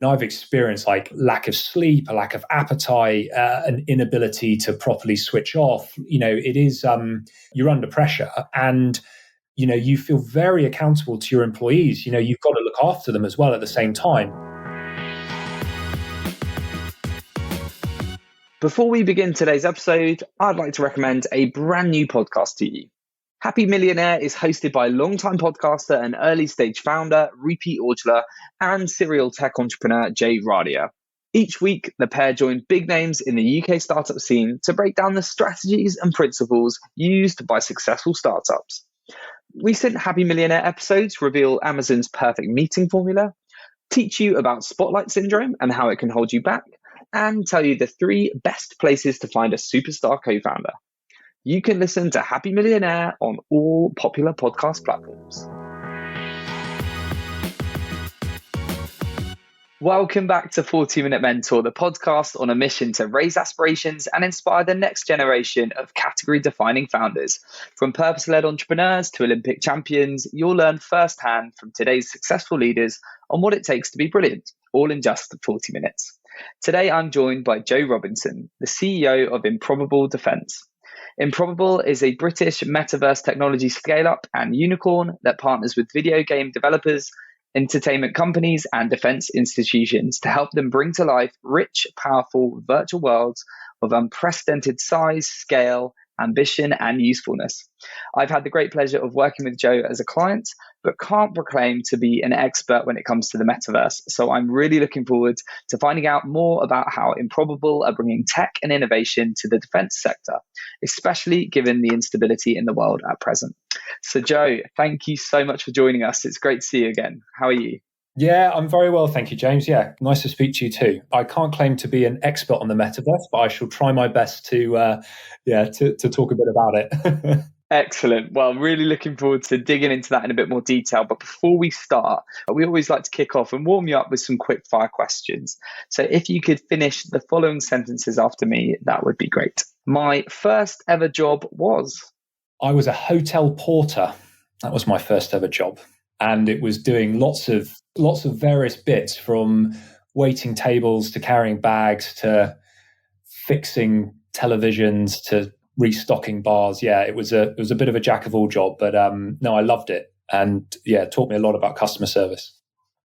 And I've experienced like lack of sleep, a lack of appetite, an inability to properly switch off. It is, you're under pressure, and you feel very accountable to your employees. You've got to look after them as well at the same time. Before we begin today's episode, I'd like to recommend a brand new podcast to you. Happy Millionaire is hosted by longtime podcaster and early stage founder Rupi Aujla and serial tech entrepreneur Jay Radia. Each week, the pair join big names in the UK startup scene to break down the strategies and principles used by successful startups. Recent Happy Millionaire episodes reveal Amazon's perfect meeting formula, teach you about spotlight syndrome and how it can hold you back, and tell you the 3 best places to find a superstar co-founder. You can listen to Happy Millionaire on all popular podcast platforms. Welcome back to 40-Minute Mentor, the podcast on a mission to raise aspirations and inspire the next generation of category-defining founders. From purpose-led entrepreneurs to Olympic champions, you'll learn firsthand from today's successful leaders on what it takes to be brilliant, all in just 40 minutes. Today, I'm joined by Joe Robinson, the CEO of Improbable Defence. Improbable is a British Metaverse technology scale-up and unicorn that partners with video game developers, entertainment companies, and defence institutions to help them bring to life rich, powerful virtual worlds of unprecedented size, scale, ambition, and usefulness. I've had the great pleasure of working with Joe as a client, but can't proclaim to be an expert when it comes to the metaverse. So I'm really looking forward to finding out more about how Improbable are bringing tech and innovation to the defence sector, especially given the instability in the world at present. So Joe, thank you so much for joining us. It's great to see you again. How are you? Yeah, I'm very well, thank you, James. Yeah, nice to speak to you too. I can't claim to be an expert on the metaverse, but I shall try my best to talk a bit about it. Excellent. Well, I'm really looking forward to digging into that in a bit more detail. But before we start, we always like to kick off and warm you up with some quick fire questions. So if you could finish the following sentences after me, that would be great. My first ever job was? I was a hotel porter. That was my first ever job. And it was doing lots of various bits, from waiting tables to carrying bags to fixing televisions to restocking bars. Yeah, it was a bit of a jack of all job, but no, I loved it, and yeah, it taught me a lot about customer service.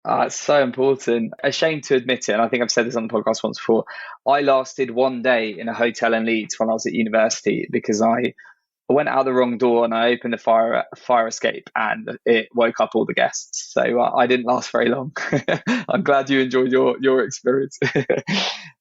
It's so important. Ashamed to admit it, and I think I've said this on the podcast once before. I lasted one day in a hotel in Leeds when I was at university because I went out the wrong door and I opened the fire escape and it woke up all the guests. So I didn't last very long. I'm glad you enjoyed your experience.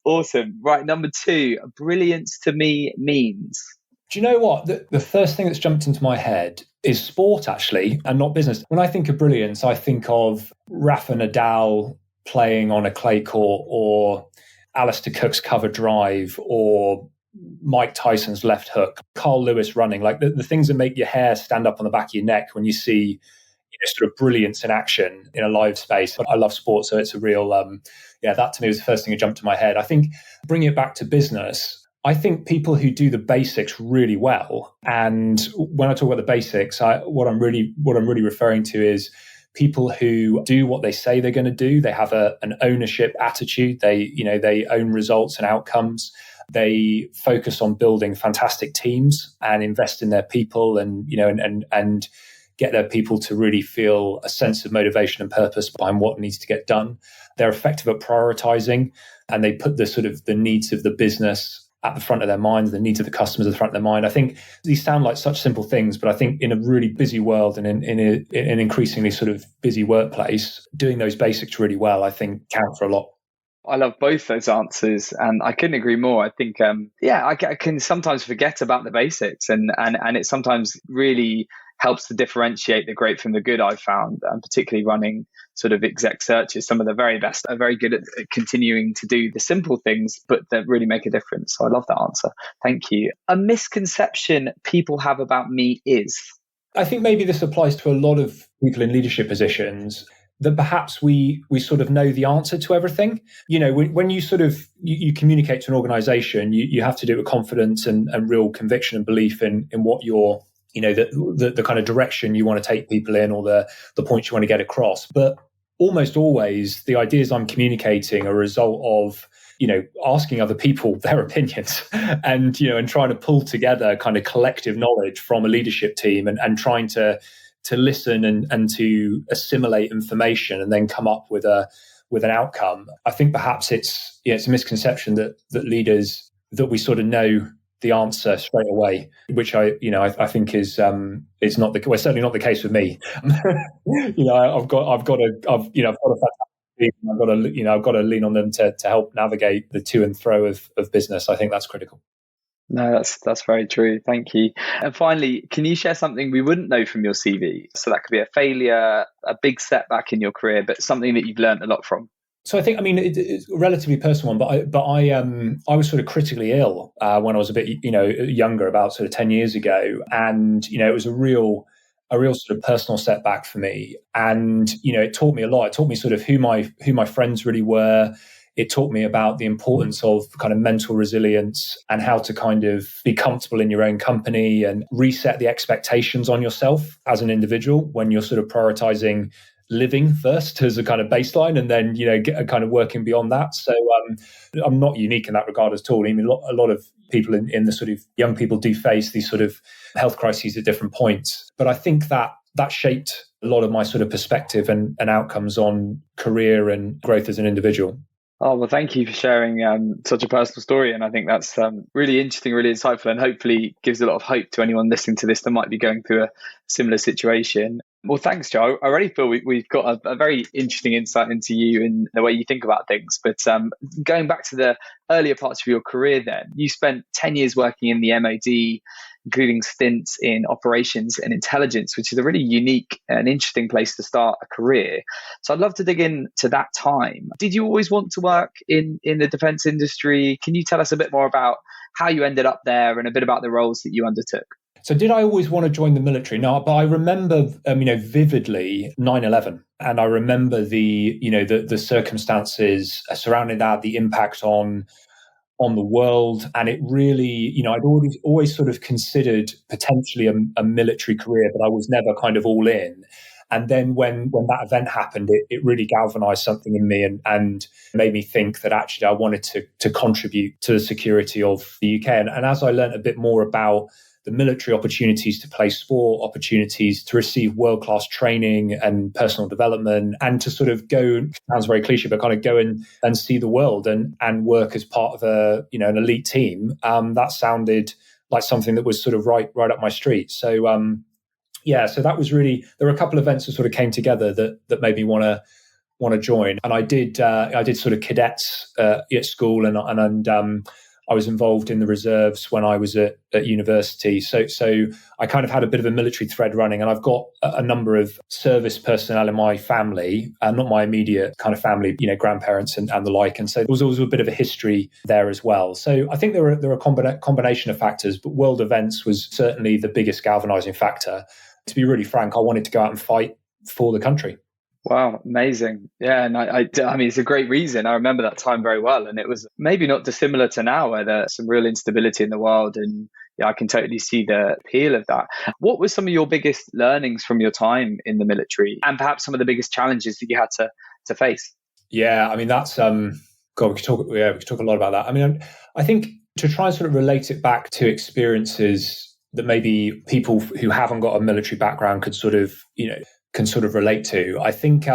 Awesome. Right, number 2, brilliance to me means? Do you know what? The first thing that's jumped into my head is sport, actually, and not business. When I think of brilliance, I think of Rafa Nadal playing on a clay court, or Alistair Cook's cover drive, or Mike Tyson's left hook, Carl Lewis running, like the things that make your hair stand up on the back of your neck when you see sort of brilliance in action in a live space. I love sport, so it's a real, that to me was the first thing that jumped to my head. I think bringing it back to business, I think people who do the basics really well, and when I talk about the basics, what I'm really referring to is people who do what they say they're going to do. They have an ownership attitude. They own results and outcomes. They focus on building fantastic teams and invest in their people, and get their people to really feel a sense of motivation and purpose behind what needs to get done. They're effective at prioritizing, and they put the needs of the business at the front of their minds, the needs of the customers at the front of their mind. I think these sound like such simple things, but I think in a really busy world and in an increasingly sort of busy workplace, doing those basics really well, I think count for a lot. I love both those answers, and I couldn't agree more. I think, I can sometimes forget about the basics, and it sometimes really helps to differentiate the great from the good, I've found, and particularly running sort of exec searches. Some of the very best are very good at continuing to do the simple things, but that really make a difference. So I love that answer. Thank you. A misconception people have about me is? I think maybe this applies to a lot of people in leadership positions, that perhaps we sort of know the answer to everything. When you sort of you communicate to an organization, you have to do it with confidence and real conviction and belief in what you're, the kind of direction you want to take people in, or the points you want to get across. But almost always the ideas I'm communicating are a result of, asking other people their opinions and, and trying to pull together kind of collective knowledge from a leadership team and trying to listen and to assimilate information and then come up with an outcome. I think perhaps it's a misconception that leaders, that we sort of know the answer straight away, which I think is certainly not the case with me. I've got a fantastic team. I've got to lean on them to help navigate the to and fro of business. I think that's critical. No, that's very true. Thank you. And finally, can you share something we wouldn't know from your CV? So that could be a failure, a big setback in your career, but something that you've learned a lot from. So I think, it's a relatively personal one, but I was sort of critically ill when I was a bit, younger, about sort of 10 years ago. And, it was a real sort of personal setback for me. And, it taught me a lot. It taught me sort of who my friends really were. It taught me about the importance of kind of mental resilience and how to kind of be comfortable in your own company and reset the expectations on yourself as an individual when you're sort of prioritizing living first as a kind of baseline, and then get kind of working beyond that. So I'm not unique in that regard at all. I mean, a lot of people in the sort of young people do face these sort of health crises at different points, but I think that shaped a lot of my sort of perspective and outcomes on career and growth as an individual. Oh, well, thank you for sharing such a personal story. And I think that's really interesting, really insightful, and hopefully gives a lot of hope to anyone listening to this that might be going through a similar situation. Well, thanks, Joe. I already feel we've got a very interesting insight into you and the way you think about things. But going back to the earlier parts of your career then, you spent 10 years working in the MOD, including stints in operations and intelligence, which is a really unique and interesting place to start a career. So I'd love to dig into that time. Did you always want to work in the defence industry? Can you tell us a bit more about how you ended up there and a bit about the roles that you undertook? So did I always want to join the military? No, but I remember, vividly 9/11, and I remember the circumstances surrounding that, the impact on the world, and it really, I'd always sort of considered potentially a military career, but I was never kind of all in. And then when that event happened, it really galvanized something in me and made me think that actually I wanted to contribute to the security of the UK. And as I learned a bit more about the military, opportunities to play sport, opportunities to receive world-class training and personal development, and to sort of go, sounds very cliche, but kind of go and see the world and work as part of an elite team. That sounded like something that was sort of right up my street. So so that was really, there were a couple of events that sort of came together that made me want to join. And I did sort of cadets at school, and I was involved in the reserves when I was at university. So I kind of had a bit of a military thread running, and I've got a number of service personnel in my family, not my immediate kind of family, grandparents and the like. And so there was always a bit of a history there as well. So I think there were a combination of factors, but world events was certainly the biggest galvanizing factor. To be really frank, I wanted to go out and fight for the country. Wow, amazing. Yeah, and I mean, it's a great reason. I remember that time very well. And it was maybe not dissimilar to now, where there's some real instability in the world. And I can totally see the appeal of that. What were some of your biggest learnings from your time in the military, and perhaps some of the biggest challenges that you had to face? Yeah, I mean, that's, God, we could talk a lot about that. I mean, I think to try and sort of relate it back to experiences that maybe people who haven't got a military background could sort of, can sort of relate to. I think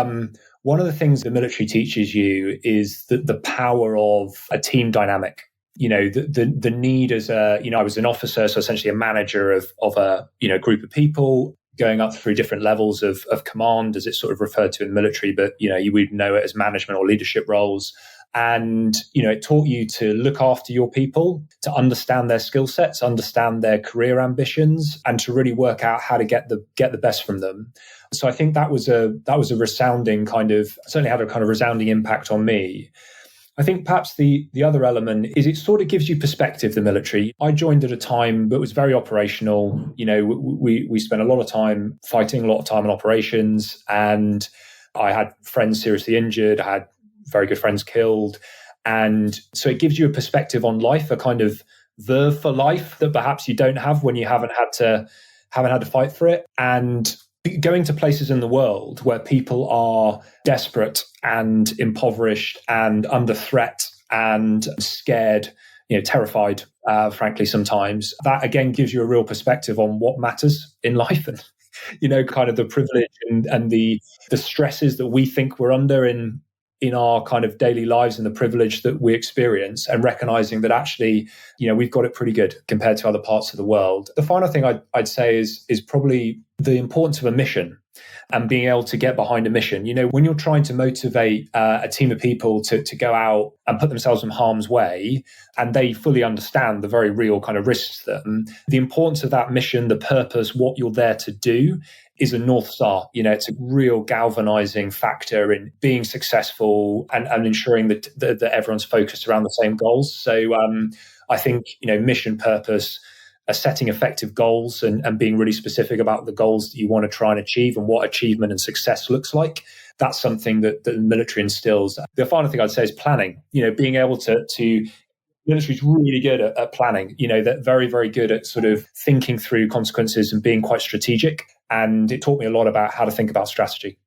one of the things the military teaches you is the power of a team dynamic. The need as I was an officer, so essentially a manager of a group of people going up through different levels of command, as it's sort of referred to in the military, but you would know it as management or leadership roles. And, it taught you to look after your people, to understand their skill sets, understand their career ambitions, and to really work out how to get the best from them. So I think that was a resounding certainly had a kind of resounding impact on me. I think perhaps the other element is it sort of gives you perspective, the military. I joined at a time that was very operational. We spent a lot of time fighting, a lot of time in operations, and I had friends seriously injured. I had very good friends killed. And so it gives you a perspective on life, a kind of verve for life that perhaps you don't have when you haven't had to fight for it. And going to places in the world where people are desperate and impoverished and under threat and scared, terrified, frankly, sometimes, that again gives you a real perspective on what matters in life and, kind of the privilege and the stresses that we think we're under in our kind of daily lives and the privilege that we experience, and recognizing that actually, we've got it pretty good compared to other parts of the world. The final thing I'd say is probably the importance of a mission and being able to get behind a mission. When you're trying to motivate a team of people to go out and put themselves in harm's way, and they fully understand the very real kind of risks to them, the importance of that mission, the purpose, what you're there to do, is a North Star. It's a real galvanizing factor in being successful and ensuring that everyone's focused around the same goals. So I think, mission, purpose, setting effective goals and being really specific about the goals that you want to try and achieve and what achievement and success looks like. That's something that the military instills. The final thing I'd say is planning. Being able to military is really good at planning. They're very, very good at sort of thinking through consequences and being quite strategic. And it taught me a lot about how to think about strategy.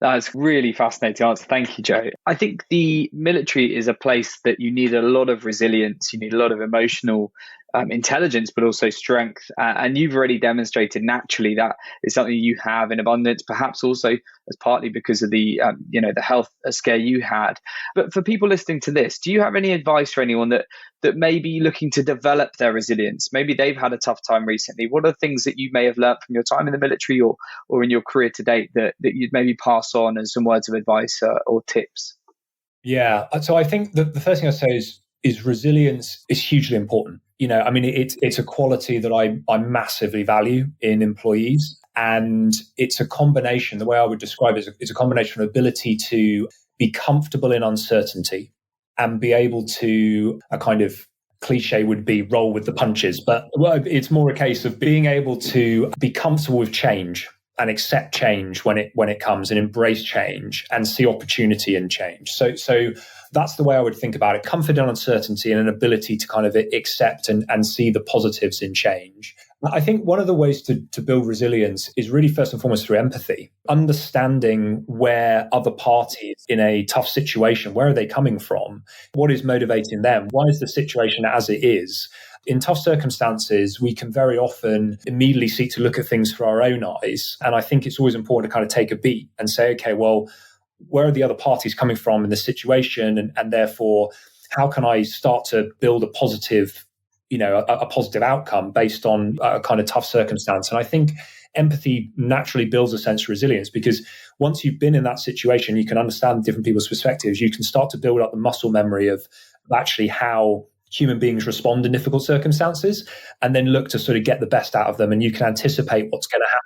That's really fascinating answer. Thank you, Joe. I think the military is a place that you need a lot of resilience. You need a lot of emotional intelligence, but also strength. And you've already demonstrated naturally that is something you have in abundance, perhaps also as partly because of the health scare you had. But for people listening to this, do you have any advice for anyone that may be looking to develop their resilience? Maybe they've had a tough time recently. What are things that you may have learned from your time in the military or in your career to date that you'd maybe pass on as some words of advice or tips? Yeah. So I think the first thing I say is resilience is hugely important. It's a quality that I massively value in employees. And it's a combination, the way I would describe it is a combination of ability to be comfortable in uncertainty and be able to, a kind of cliche would be roll with the punches. But it's more a case of being able to be comfortable with change and accept change when it comes and embrace change and see opportunity in change. So that's the way I would think about it. Comfort in uncertainty and an ability to kind of accept and see the positives in change. I think one of the ways to build resilience is really first and foremost through empathy, understanding where other parties in a tough situation, where are they coming from? What is motivating them? Why is the situation as it is? In tough circumstances, we can very often immediately seek to look at things through our own eyes. And I think it's always important to kind of take a beat and say, okay, well, where are the other parties coming from in this situation? And therefore, how can I start to build a positive, a positive outcome based on a kind of tough circumstance? And I think empathy naturally builds a sense of resilience, because once you've been in that situation, you can understand different people's perspectives. You can start to build up the muscle memory of actually how human beings respond in difficult circumstances, and then look to sort of get the best out of them. And you can anticipate what's going to happen.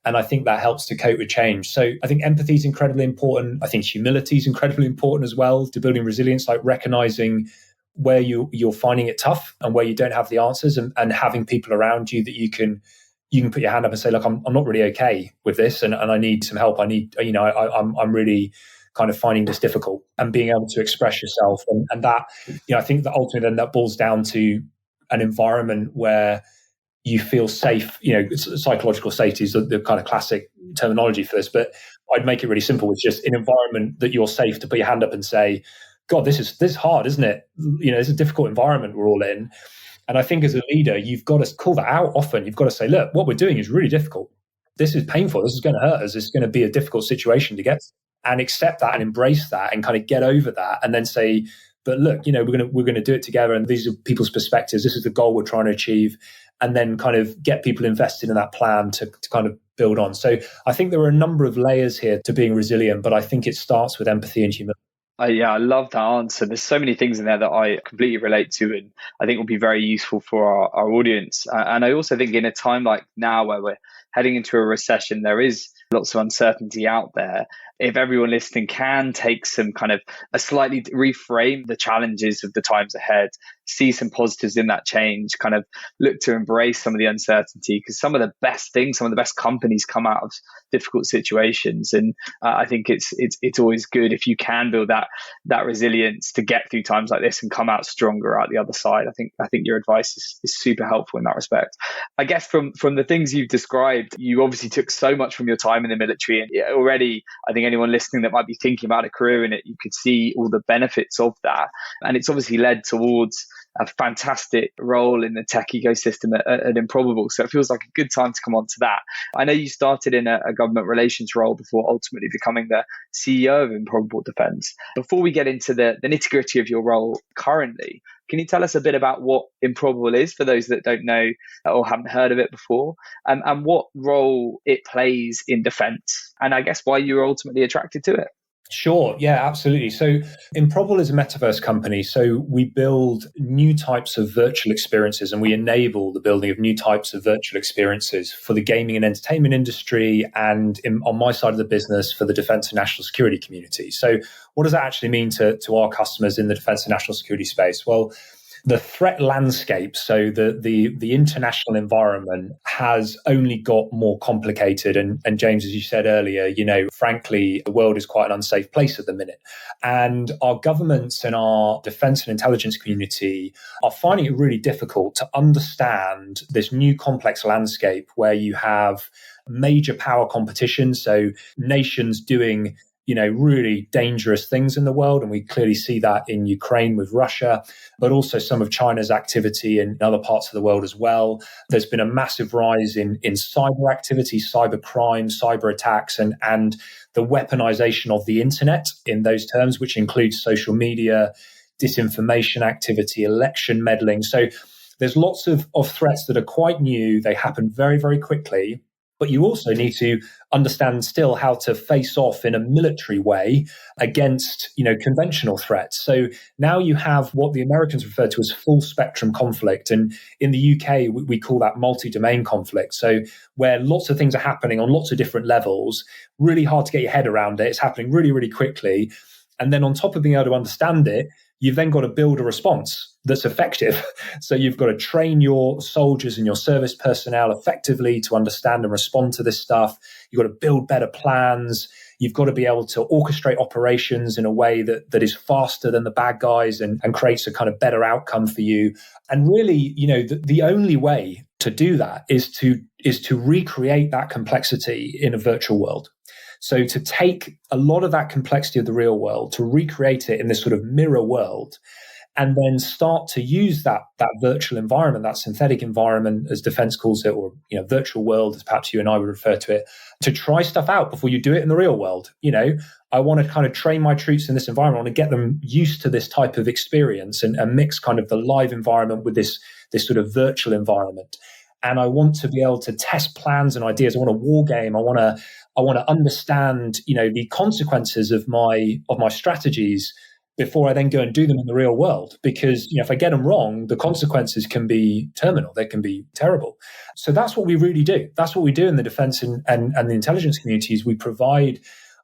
And I think that helps to cope with change. So I think empathy is incredibly important. I think humility is incredibly important as well to building resilience, like recognizing where you're finding it tough and where you don't have the answers, and having people around you that you can put your hand up and say, look, I'm not really okay with this, and I need some help. I'm really kind of finding this difficult, and being able to express yourself. And that, I think that ultimately then that boils down to an environment where you feel safe. Psychological safety is the kind of classic terminology for this, but I'd make it really simple. It's just an environment that you're safe to put your hand up and say, God, this is hard, isn't it? It's a difficult environment we're all in. And I think as a leader, you've got to call that out often. You've got to say, look, what we're doing is really difficult. This is painful. This is going to hurt us. It's going to be a difficult situation to get to. And accept that and embrace that and kind of get over that, and then say, but look, we're going to do it together, and these are people's perspectives. This is the goal we're trying to achieve, and then kind of get people invested in that plan to kind of build on. So I think there are a number of layers here to being resilient, but I think it starts with empathy and humility. Yeah, I love that answer. There's so many things in there that I completely relate to, and I think will be very useful for our audience. And I also think in a time like now where we're heading into a recession, there is lots of uncertainty out there. If everyone listening can take some kind of a slightly reframe the challenges of the times ahead, see some positives in that change, kind of look to embrace some of the uncertainty, because some of the best things, some of the best companies come out of difficult situations. And I think it's always good if you can build that resilience to get through times like this and come out stronger out the other side. I think your advice is super helpful in that respect. I guess from the things you've described, described, you obviously took so much from your time in the military, and already I think anyone listening that might be thinking about a career in it, you could see all the benefits of that. And it's obviously led towards a fantastic role in the tech ecosystem at Improbable. So it feels like a good time to come on to that. I know you started in a government relations role before ultimately becoming the CEO of Improbable Defence. Before we get into the nitty-gritty of your role currently, can you tell us a bit about what Improbable is for those that don't know or haven't heard of it before, and what role it plays in defence, and I guess why you were ultimately attracted to it? Sure. Yeah, absolutely. So Improbable is a metaverse company. So we build new types of virtual experiences, and we enable the building of new types of virtual experiences for the gaming and entertainment industry, and on my side of the business for the defense and national security community. So what does that actually mean to our customers in the defense and national security space? Well, the threat landscape, so the international environment, has only got more complicated. And James, as you said earlier, frankly, the world is quite an unsafe place at the minute. And our governments and our defense and intelligence community are finding it really difficult to understand this new complex landscape where you have major power competition. So nations doing really dangerous things in the world. And we clearly see that in Ukraine with Russia, but also some of China's activity in other parts of the world as well. There's been a massive rise in cyber activity, cyber crime, cyber attacks, and the weaponization of the internet in those terms, which includes social media, disinformation activity, election meddling. So there's lots of threats that are quite new. They happen very, very quickly. But you also need to understand still how to face off in a military way against, conventional threats. So now you have what the Americans refer to as full spectrum conflict. And in the UK, we call that multi-domain conflict. So where lots of things are happening on lots of different levels, really hard to get your head around it. It's happening really, really quickly. And then on top of being able to understand it, you've then got to build a response that's effective. So you've got to train your soldiers and your service personnel effectively to understand and respond to this stuff. You've got to build better plans. You've got to be able to orchestrate operations in a way that is faster than the bad guys and creates a kind of better outcome for you. And really, the only way to do that is to recreate that complexity in a virtual world. So to take a lot of that complexity of the real world, to recreate it in this sort of mirror world, and then start to use that virtual environment, that synthetic environment, as defense calls it, or virtual world, as perhaps you and I would refer to it, to try stuff out before you do it in the real world. I want to kind of train my troops in this environment. I want to get them used to this type of experience and mix kind of the live environment with this sort of virtual environment. And I want to be able to test plans and ideas. I want a war game. I want to understand, the consequences of my strategies before I then go and do them in the real world. Because, if I get them wrong, the consequences can be terminal. They can be terrible. So that's what we really do. That's what we do in the defense and the intelligence communities. We provide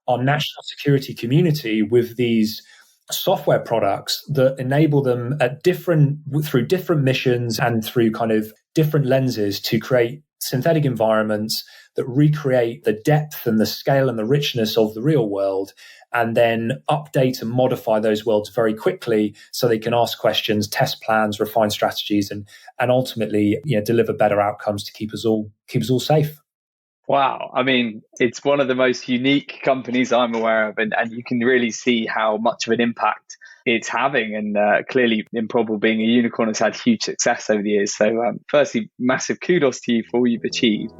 our national security community with these software products that enable them through different missions and through kind of different lenses to create synthetic environments that recreate the depth and the scale and the richness of the real world, and then update and modify those worlds very quickly so they can ask questions, test plans, refine strategies, and ultimately deliver better outcomes to keep us all safe. Wow. I mean, it's one of the most unique companies I'm aware of, and you can really see how much of an impact it's having. And clearly, Improbable being a unicorn has had huge success over the years. So firstly, massive kudos to you for all you've achieved.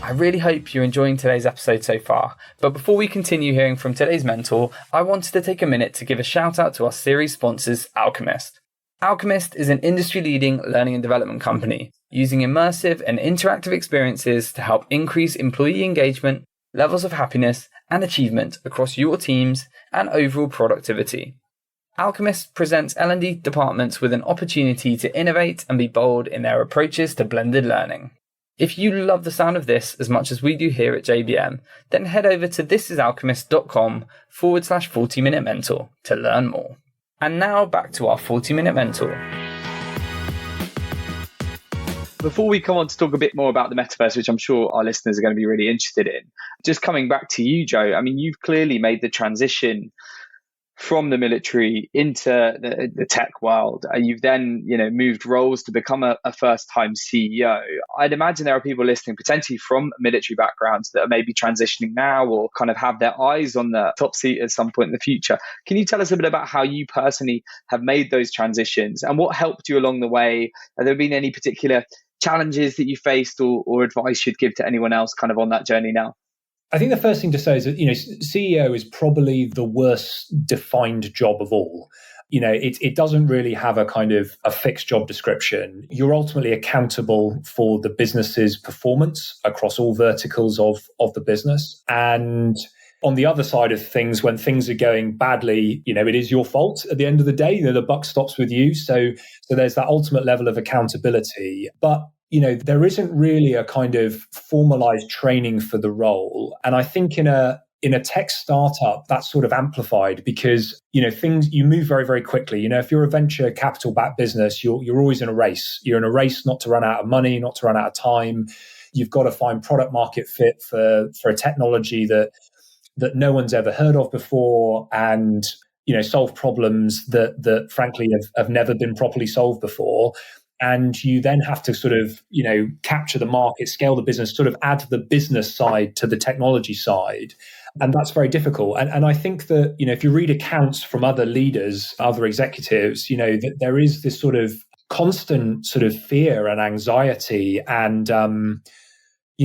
I really hope you're enjoying today's episode so far. But before we continue hearing from today's mentor, I wanted to take a minute to give a shout out to our series sponsors, Alchemist. Alchemist is an industry-leading learning and development company using immersive and interactive experiences to help increase employee engagement, levels of happiness, and achievement across your teams and overall productivity. Alchemist presents L&D departments with an opportunity to innovate and be bold in their approaches to blended learning. If you love the sound of this as much as we do here at JBM, then head over to thisisalchemist.com/40-minute mentor to learn more. And now back to our 40-minute mentor. Before we come on to talk a bit more about the metaverse, which I'm sure our listeners are going to be really interested in, just coming back to you, Joe, I mean, you've clearly made the transition from the military into the tech world. You've then, moved roles to become a first-time CEO. I'd imagine there are people listening potentially from military backgrounds that are maybe transitioning now or kind of have their eyes on the top seat at some point in the future. Can you tell us a bit about how you personally have made those transitions and what helped you along the way? Have there been any particular challenges that you faced or advice you'd give to anyone else kind of on that journey now? I think the first thing to say is that, CEO is probably the worst defined job of all. It doesn't really have a kind of a fixed job description. You're ultimately accountable for the business's performance across all verticals of the business. And on the other side of things, when things are going badly, it is your fault at the end of the day. The buck stops with you. So there's that ultimate level of accountability. But there isn't really a kind of formalized training for the role. And I think in a tech startup, that's sort of amplified because, things, you move very, very quickly. If you're a venture capital backed business, you're always in a race. You're in a race not to run out of money, not to run out of time. You've got to find product market fit for a technology that no one's ever heard of before and, solve problems that frankly have never been properly solved before. And you then have to sort of, capture the market, scale the business, sort of add the business side to the technology side. And that's very difficult. And I think that, if you read accounts from other leaders, other executives, that there is this sort of constant sort of fear and anxiety. And,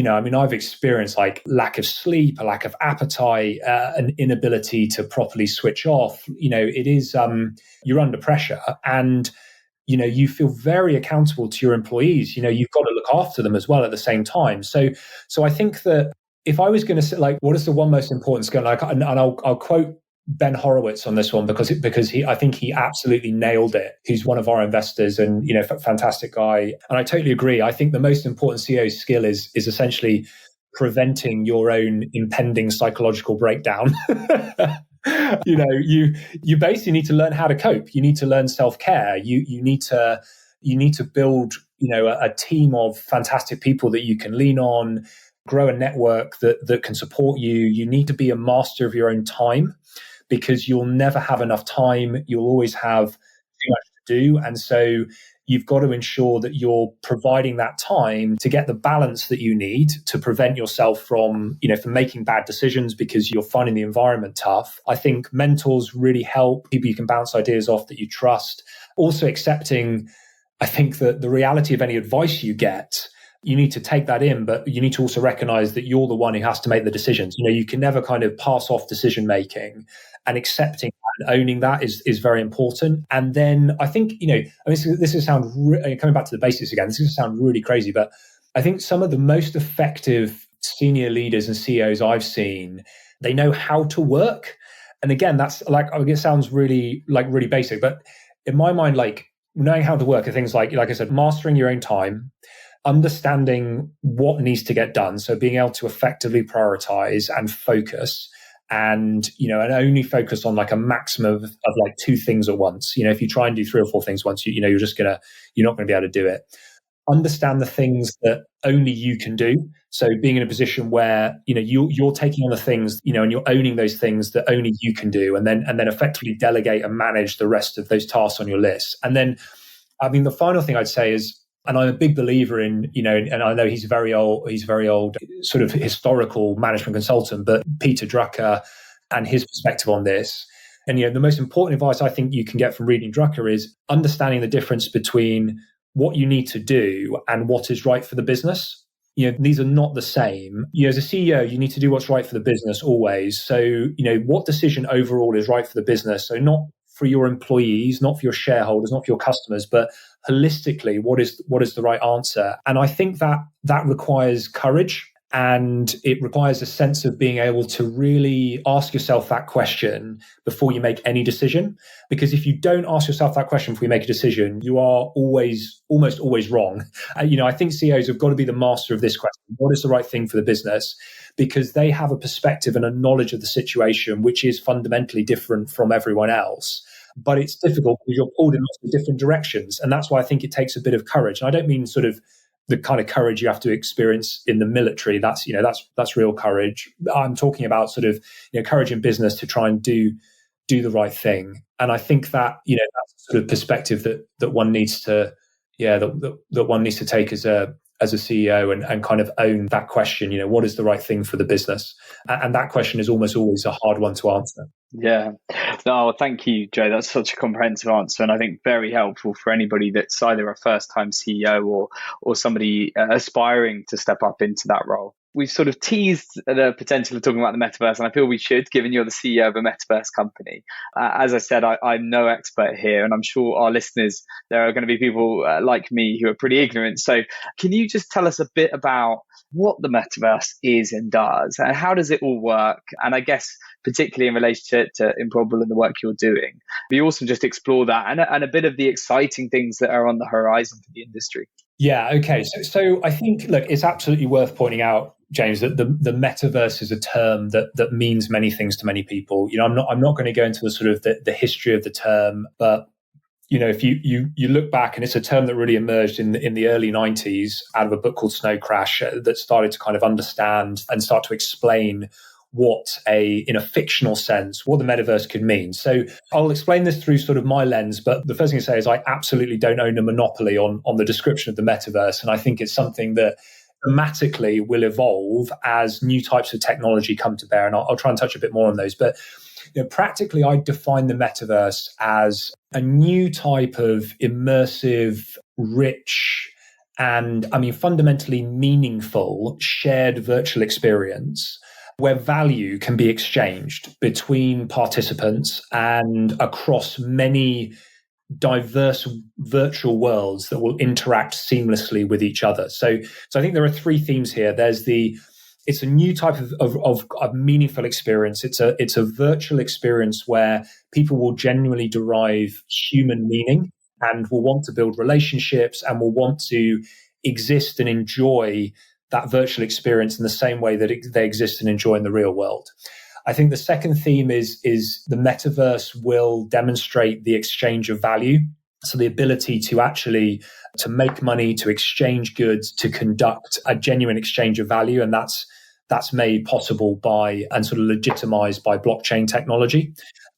I've experienced like lack of sleep, a lack of appetite, an inability to properly switch off. It is, you're under pressure. And you feel very accountable to your employees. You've got to look after them as well at the same time. So I think that if I was going to say, like, what is the one most important skill? Like, and I'll quote Ben Horowitz on this one because I think he absolutely nailed it. He's one of our investors and, fantastic guy. And I totally agree. I think the most important CEO skill is essentially preventing your own impending psychological breakdown. You basically need to learn how to cope. You need to learn self-care. You need to build, a team of fantastic people that you can lean on, grow a network that can support you. You need to be a master of your own time because you'll never have enough time. You'll always have too much to do. And so you've got to ensure that you're providing that time to get the balance that you need to prevent yourself from making bad decisions because you're finding the environment tough. I think mentors really help, people you can bounce ideas off that you trust. Also accepting, I think that the reality of any advice you get, you need to take that in, but you need to also recognize that you're the one who has to make the decisions. You can never kind of pass off decision making, and accepting and owning that is very important. And then I think, this is sound coming back to the basics again, this is sound really crazy, but I think some of the most effective senior leaders and CEOs I've seen, they know how to work. And again, that's like, it sounds really basic, but in my mind, like knowing how to work are things like I said, mastering your own time, understanding what needs to get done. So being able to effectively prioritize and focus and only focus on like a maximum of like two things at once. If you try and do three or four things once, you're not going to be able to do it. Understand the things that only you can do. So being in a position where, you're taking on the things, and you're owning those things that only you can do, and then effectively delegate and manage the rest of those tasks on your list. And then, the final thing I'd say is, and I'm a big believer in, and I know he's very old, sort of historical management consultant, but Peter Drucker and his perspective on this. And, the most important advice I think you can get from reading Drucker is understanding the difference between what you need to do and what is right for the business. These are not the same. As a CEO, you need to do what's right for the business always. So, what decision overall is right for the business? So not for your employees, not for your shareholders, not for your customers, but holistically, what is the right answer? And I think that requires courage, and it requires a sense of being able to really ask yourself that question before you make any decision. Because if you don't ask yourself that question before you make a decision, you are almost always wrong. I think CEOs have got to be the master of this question. What is the right thing for the business? Because they have a perspective and a knowledge of the situation, which is fundamentally different from everyone else. But it's difficult because you're pulled in lots of different directions. And that's why I think it takes a bit of courage. And I don't mean sort of the kind of courage you have to experience in the military. That's real courage. I'm talking about sort of, courage in business to try and do do the right thing. And I think that, that's the sort of perspective that one needs to, that one needs to take as a CEO and kind of own that question, what is the right thing for the business? And that question is almost always a hard one to answer. Yeah. No, thank you, Joe. That's such a comprehensive answer, and I think very helpful for anybody that's either a first-time CEO or somebody aspiring to step up into that role. We've sort of teased the potential of talking about the metaverse, and I feel we should, given you're the CEO of a metaverse company. As I said, I'm no expert here, and I'm sure our listeners, there are going to be people like me who are pretty ignorant. So can you just tell us a bit about what the metaverse is and does, and how does it all work? And I guess particularly in relation to Improbable and the work you're doing, be awesome just explore that and a bit of the exciting things that are on the horizon for the industry. Yeah, okay. So I think, look, it's absolutely worth pointing out, James, that the metaverse is a term that means many things to many people. I'm not going to go into the sort of the history of the term, but if you look back, and it's a term that really emerged in the early 90s out of a book called Snow Crash that started to kind of understand and start to explain what in a fictional sense, what the metaverse could mean. So I'll explain this through sort of my lens, but the first thing to say is I absolutely don't own a monopoly on the description of the metaverse. And I think it's something that dramatically will evolve as new types of technology come to bear. And I'll try and touch a bit more on those. But practically, I define the metaverse as a new type of immersive, rich, and fundamentally meaningful shared virtual experience where value can be exchanged between participants and across many diverse virtual worlds that will interact seamlessly with each other. So I think there are three themes here. It's a new type of meaningful experience. It's a virtual experience where people will genuinely derive human meaning and will want to build relationships and will want to exist and enjoy that virtual experience in the same way that they exist and enjoy in the real world. I think the second theme is the metaverse will demonstrate the exchange of value. So the ability to actually to make money, to exchange goods, to conduct a genuine exchange of value. And that's made possible by and sort of legitimized by blockchain technology.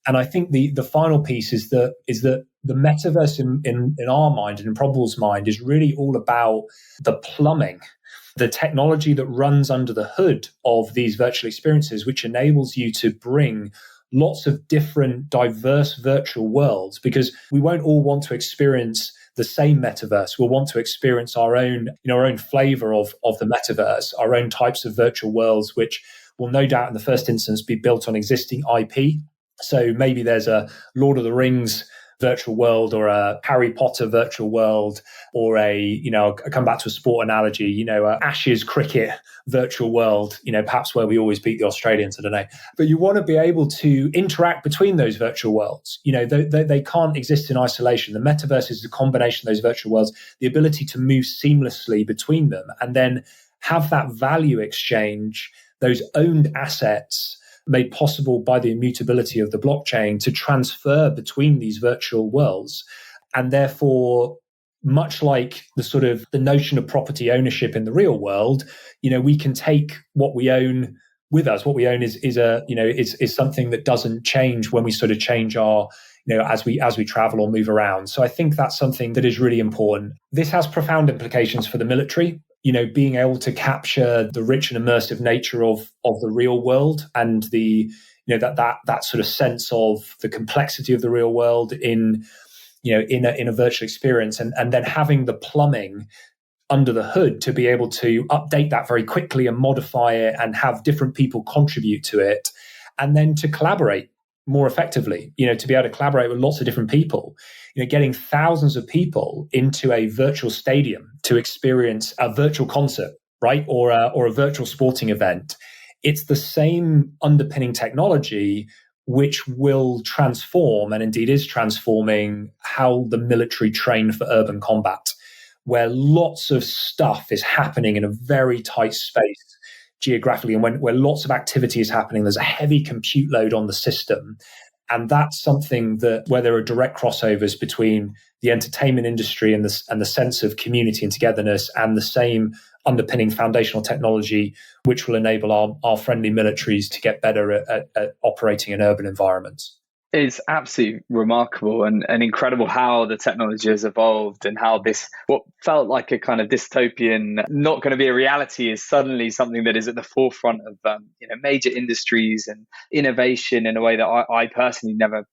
And I think the final piece is that the metaverse in our mind, in Improbable's mind, is really all about the plumbing, the technology that runs under the hood of these virtual experiences, which enables you to bring lots of different diverse virtual worlds, because we won't all want to experience the same metaverse. We'll want to experience our own flavor of the metaverse, our own types of virtual worlds, which will no doubt in the first instance be built on existing IP. So maybe there's a Lord of the Rings virtual world or a Harry Potter virtual world or I come back to a sport analogy, a Ashes cricket virtual world, perhaps where we always beat the Australians, I don't know. But you want to be able to interact between those virtual worlds. They can't exist in isolation. The metaverse is a combination of those virtual worlds, the ability to move seamlessly between them and then have that value exchange, those owned assets made possible by the immutability of the blockchain to transfer between these virtual worlds. And therefore, much like the notion of property ownership in the real world, we can take what we own with us. What we own is something that doesn't change when we sort of change our, as we travel or move around. So I think that's something that is really important. This has profound implications for the military. Being able to capture the rich and immersive nature of the real world and the, that sort of sense of the complexity of the real world in a virtual experience and then having the plumbing under the hood to be able to update that very quickly and modify it and have different people contribute to it and then to collaborate more effectively, to be able to collaborate with lots of different people, getting thousands of people into a virtual stadium to experience a virtual concert, right? Or a virtual sporting event. It's the same underpinning technology which will transform and indeed is transforming how the military train for urban combat, where lots of stuff is happening in a very tight space geographically, and where lots of activity is happening, there's a heavy compute load on the system. And that's something that where there are direct crossovers between the entertainment industry and the sense of community and togetherness and the same underpinning foundational technology, which will enable our friendly militaries to get better at operating in urban environments. It's absolutely remarkable and incredible how the technology has evolved, and how this, what felt like a kind of dystopian, not going to be a reality, is suddenly something that is at the forefront of major industries and innovation in a way that I personally never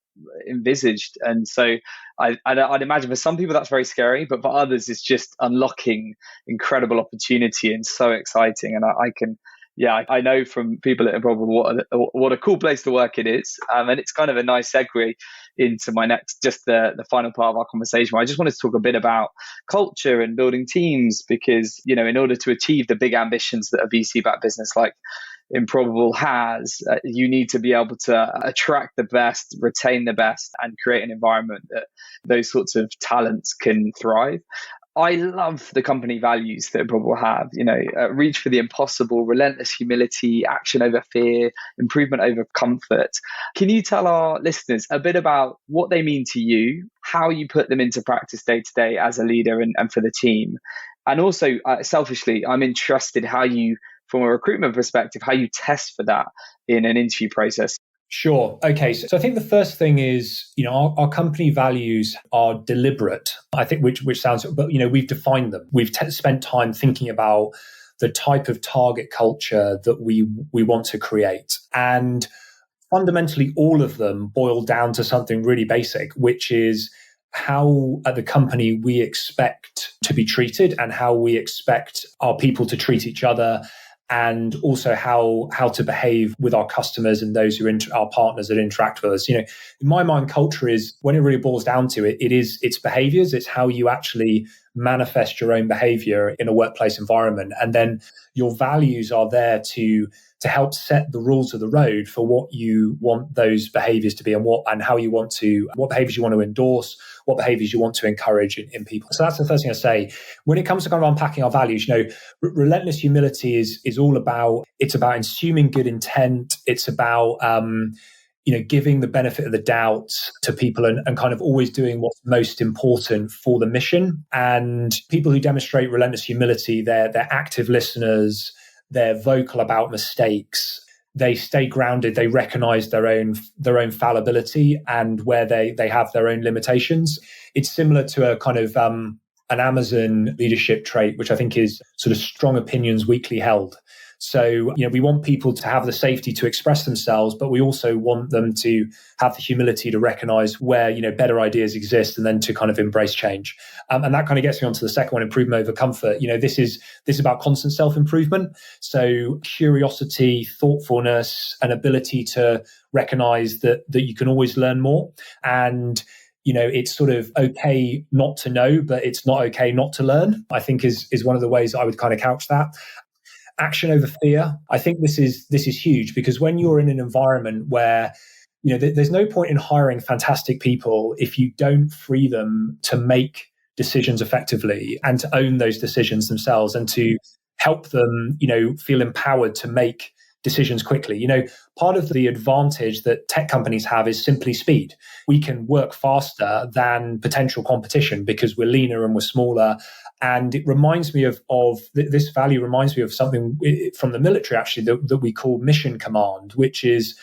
envisaged. And so I'd imagine for some people that's very scary, but for others it's just unlocking incredible opportunity and so exciting. And I can, yeah, I know from people at Improbable what a cool place to work it is. And it's kind of a nice segue into my next, just the final part of our conversation, where I just wanted to talk a bit about culture and building teams, because, in order to achieve the big ambitions that a VC-backed business like Improbable has, you need to be able to attract the best, retain the best, and create an environment that those sorts of talents can thrive. I love the company values that Improbable have. Reach for the impossible, relentless humility, action over fear, improvement over comfort. Can you tell our listeners a bit about what they mean to you, how you put them into practice day to day as a leader and for the team? And also, selfishly, I'm interested how you, from a recruitment perspective, how you test for that in an interview process. Sure. Okay. So I think the first thing is, our company values are deliberate. I think which sounds, but we've defined them. We've spent time thinking about the type of target culture that we want to create, and fundamentally, all of them boil down to something really basic, which is how at the company we expect to be treated and how we expect our people to treat each other, and also how to behave with our customers and those who are our partners that interact with us. In my mind, culture is, when it really boils down to it, it's behaviors. It's how you actually manifest your own behavior in a workplace environment, and then your values are there to help set the rules of the road for what you want those behaviors to be, and what behaviors you want to endorse, what behaviors you want to encourage in people. So that's the first thing I say. When it comes to kind of unpacking our values, relentless humility is all about, it's about assuming good intent. It's about, giving the benefit of the doubt to people, and kind of always doing what's most important for the mission. And people who demonstrate relentless humility, they're active listeners. They're vocal about mistakes. They stay grounded. They recognize their own fallibility and where they have their own limitations. It's similar to a kind of an Amazon leadership trait, which I think is sort of strong opinions weakly held. So, we want people to have the safety to express themselves, but we also want them to have the humility to recognize where, better ideas exist, and then to kind of embrace change. And that kind of gets me onto the second one, improvement over comfort. This is about constant self-improvement. So curiosity, thoughtfulness, and ability to recognize that you can always learn more. And it's sort of okay not to know, but it's not okay not to learn, I think is one of the ways I would kind of couch that. Action over fear. I think this is huge, because when you're in an environment where, there's no point in hiring fantastic people if you don't free them to make decisions effectively and to own those decisions themselves, and to help them, feel empowered to make decisions quickly. Part of the advantage that tech companies have is simply speed. We can work faster than potential competition because we're leaner and we're smaller. And it reminds me of this value reminds me of something from the military, actually, that we call mission command, which is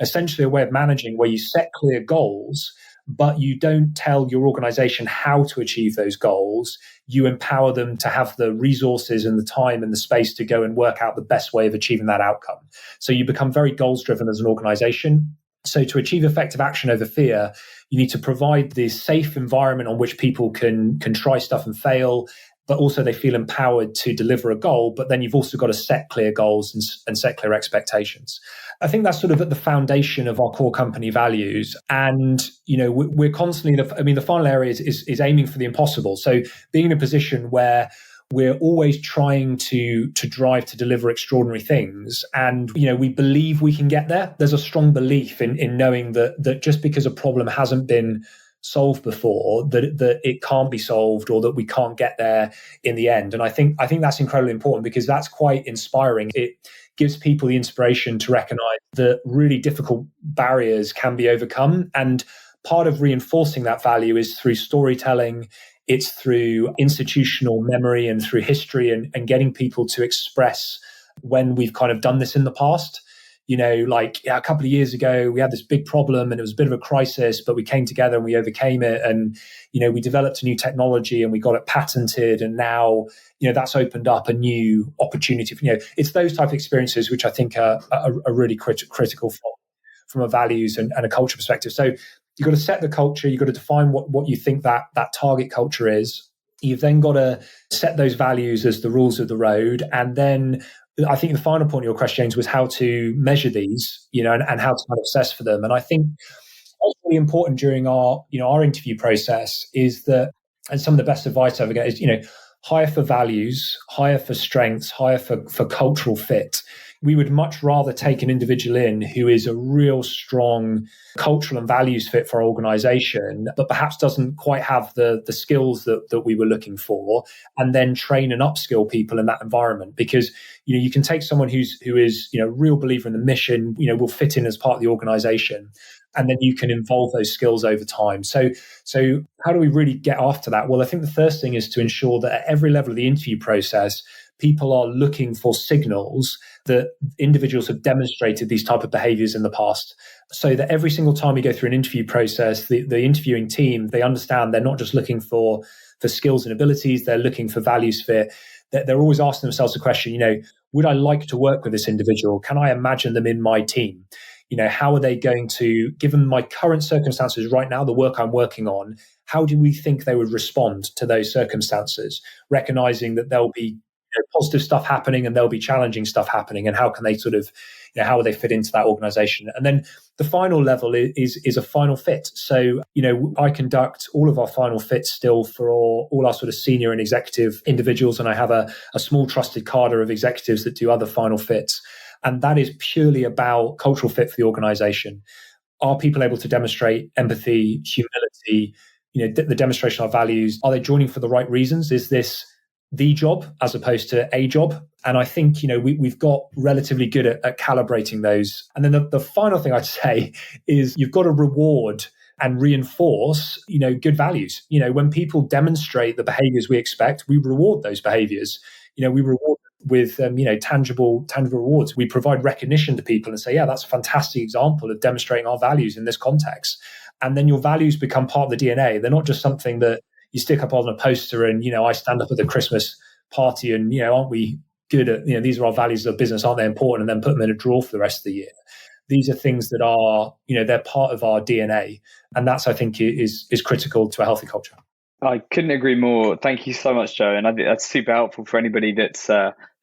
essentially a way of managing where you set clear goals, but you don't tell your organization how to achieve those goals. You empower them to have the resources and the time and the space to go and work out the best way of achieving that outcome. So you become very goals driven as an organization. So to achieve effective action over fear, you need to provide this safe environment on which people can try stuff and fail, but also they feel empowered to deliver a goal. But then you've also got to set clear goals and set clear expectations. I think that's sort of at the foundation of our core company values. And, we're constantly, the final area is aiming for the impossible. So being in a position where we're always trying to drive to deliver extraordinary things. And, we believe we can get there. There's a strong belief in knowing that just because a problem hasn't been solved before, that it can't be solved, or that we can't get there in the end. And I think that's incredibly important, because that's quite inspiring. It gives people the inspiration to recognize that really difficult barriers can be overcome. And part of reinforcing that value is through storytelling. It's through institutional memory and through history, and getting people to express when we've kind of done this in the past. like a couple of years ago, we had this big problem and it was a bit of a crisis, but we came together and we overcame it. And, we developed a new technology and we got it patented. And now, that's opened up a new opportunity. It's those type of experiences which I think are really critical from a values and a culture perspective. So you've got to set the culture. You've got to define what you think that target culture is. You've then got to set those values as the rules of the road. And then I think the final point of your question, James, was how to measure these, and how to kind of assess for them. And I think what's really important during our interview process is that, and some of the best advice I ever get is, hire for values, hire for strengths, hire for cultural fit. We would much rather take an individual in who is a real strong cultural and values fit for our organization, but perhaps doesn't quite have the skills that we were looking for, and then train and upskill people in that environment. Because, you can take someone who is, a real believer in the mission, will fit in as part of the organization, and then you can evolve those skills over time. So how do we really get after that? Well, I think the first thing is to ensure that at every level of the interview process, people are looking for signals that individuals have demonstrated these type of behaviors in the past, so that every single time we go through an interview process, the interviewing team, they understand they're not just looking for skills and abilities, they're looking for values fit. They're always asking themselves the question, would I like to work with this individual? Can I imagine them in my team? How are they going to, given my current circumstances right now, the work I'm working on, how do we think they would respond to those circumstances? Recognizing that there'll be positive stuff happening and there'll be challenging stuff happening, and how can they sort of, how will they fit into that organization? And then the final level is a final fit. So, I conduct all of our final fits still for all our sort of senior and executive individuals, and I have a small trusted cadre of executives that do other final fits. And that is purely about cultural fit for the organization. Are people able to demonstrate empathy, humility, the demonstration of values? Are they joining for the right reasons? Is this the job as opposed to a job? And I think, we've got relatively good at calibrating those. And then the final thing I'd say is you've got to reward and reinforce, good values. When people demonstrate the behaviors we expect, we reward those behaviors. We reward with tangible rewards. We provide recognition to people and say, yeah, that's a fantastic example of demonstrating our values in this context. And then your values become part of the DNA. They're not just something that you stick up on a poster and, I stand up at the Christmas party and, aren't we good at, these are our values of business, aren't they important? And then put them in a drawer for the rest of the year. These are things that are, they're part of our DNA. And that's, I think, is critical to a healthy culture. I couldn't agree more. Thank you so much, Joe. And I think that's super helpful for anybody that's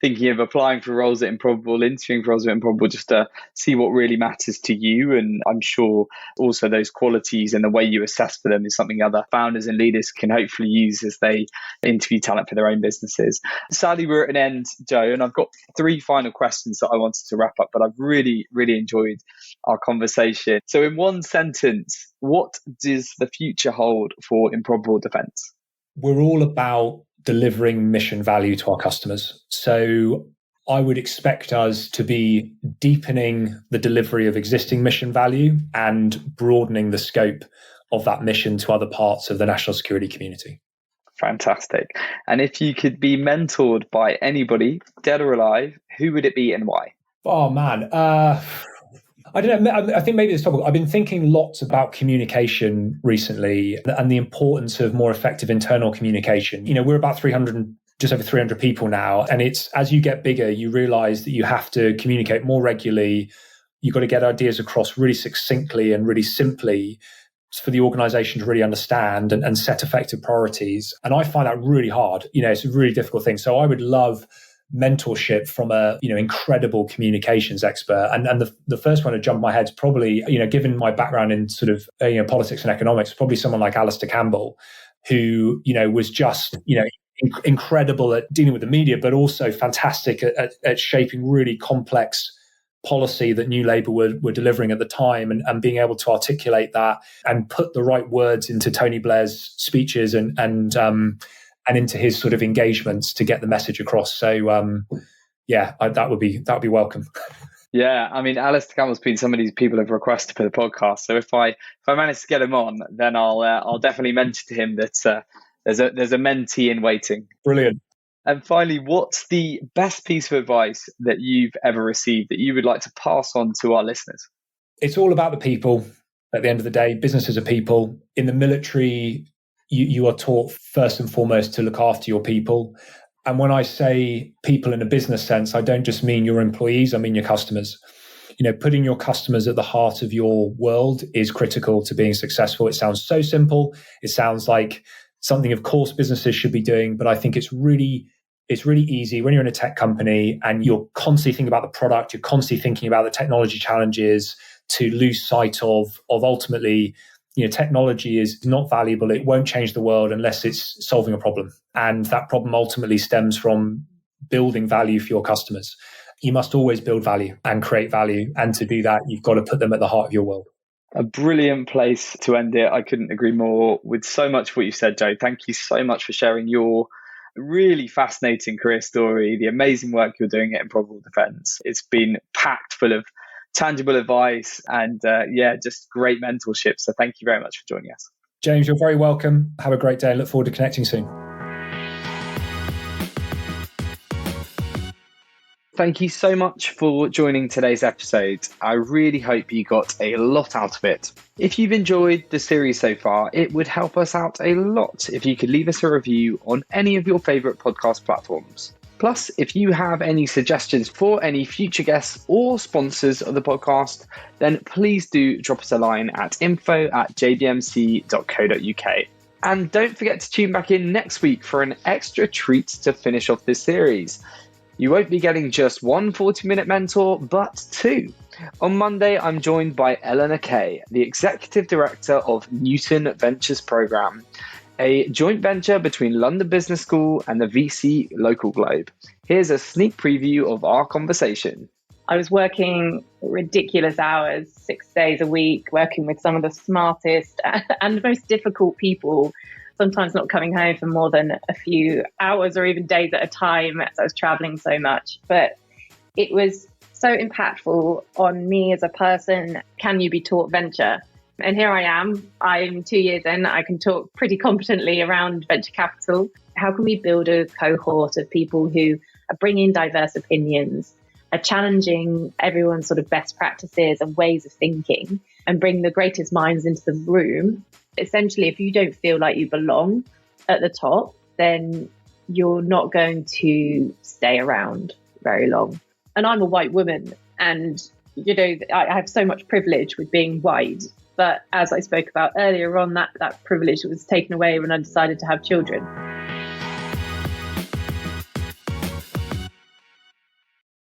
thinking of applying for roles at Improbable, interviewing for roles at Improbable, just to see what really matters to you. And I'm sure also those qualities and the way you assess for them is something other founders and leaders can hopefully use as they interview talent for their own businesses. Sadly, we're at an end, Joe, and I've got 3 final questions that I wanted to wrap up, but I've really, really enjoyed our conversation. So in one sentence, what does the future hold for Improbable Defence? We're all about delivering mission value to our customers. So I would expect us to be deepening the delivery of existing mission value and broadening the scope of that mission to other parts of the national security community. Fantastic. And if you could be mentored by anybody, dead or alive, who would it be and why? Oh, man. I don't know. I think maybe this topic. I've been thinking lots about communication recently and the importance of more effective internal communication. We're about just over 300 people now. And it's, as you get bigger, you realize that you have to communicate more regularly. You've got to get ideas across really succinctly and really simply for the organization to really understand and set effective priorities. And I find that really hard. It's a really difficult thing. So I would love mentorship from a incredible communications expert, and the first one to jump my head is probably, given my background in sort of politics and economics, probably someone like Alistair Campbell, who was just incredible at dealing with the media, but also fantastic at shaping really complex policy that New Labour were delivering at the time, and being able to articulate that and put the right words into Tony Blair's speeches and into his sort of engagements to get the message across. So, that would be welcome. Yeah, I mean, Alistair Campbell's been somebody people have requested for the podcast. So if I manage to get him on, then I'll definitely mention to him that there's a mentee in waiting. Brilliant. And finally, what's the best piece of advice that you've ever received that you would like to pass on to our listeners? It's all about the people. At the end of the day, businesses are people. In the military, you are taught first and foremost to look after your people. And when I say people in a business sense, I don't just mean your employees, I mean your customers. Putting your customers at the heart of your world is critical to being successful. It sounds so simple. It sounds like something, of course, businesses should be doing, but I think it's really easy when you're in a tech company and you're constantly thinking about the product, you're constantly thinking about the technology challenges, to lose sight of ultimately, technology is not valuable. It won't change the world unless it's solving a problem. And that problem ultimately stems from building value for your customers. You must always build value and create value. And to do that, you've got to put them at the heart of your world. A brilliant place to end it. I couldn't agree more with so much of what you said, Joe. Thank you so much for sharing your really fascinating career story, the amazing work you're doing at Improbable Defence. It's been packed full of tangible advice and just great mentorship. So thank you very much for joining us. James, you're very welcome. Have a great day and look forward to connecting soon. Thank you so much for joining today's episode. I really hope you got a lot out of it. If you've enjoyed the series so far, it would help us out a lot if you could leave us a review on any of your favourite podcast platforms. Plus, if you have any suggestions for any future guests or sponsors of the podcast, then please do drop us a line at info@jbmc.co.uk. And don't forget to tune back in next week for an extra treat to finish off this series. You won't be getting just one 40-minute mentor, but two. On Monday, I'm joined by Eleanor Kay, the Executive Director of Newton Ventures Programme, a joint venture between London Business School and the VC Local Globe. Here's a sneak preview of our conversation. I was working ridiculous hours, 6 days a week, working with some of the smartest and most difficult people, sometimes not coming home for more than a few hours or even days at a time as I was traveling so much. But it was so impactful on me as a person. Can you be taught venture? And here I am. I'm 2 years in. I can talk pretty competently around venture capital. How can we build a cohort of people who are bringing diverse opinions, are challenging everyone's sort of best practices and ways of thinking, and bring the greatest minds into the room? Essentially, if you don't feel like you belong at the top, then you're not going to stay around very long. And I'm a white woman, and I have so much privilege with being white. But as I spoke about earlier on, that privilege was taken away when I decided to have children.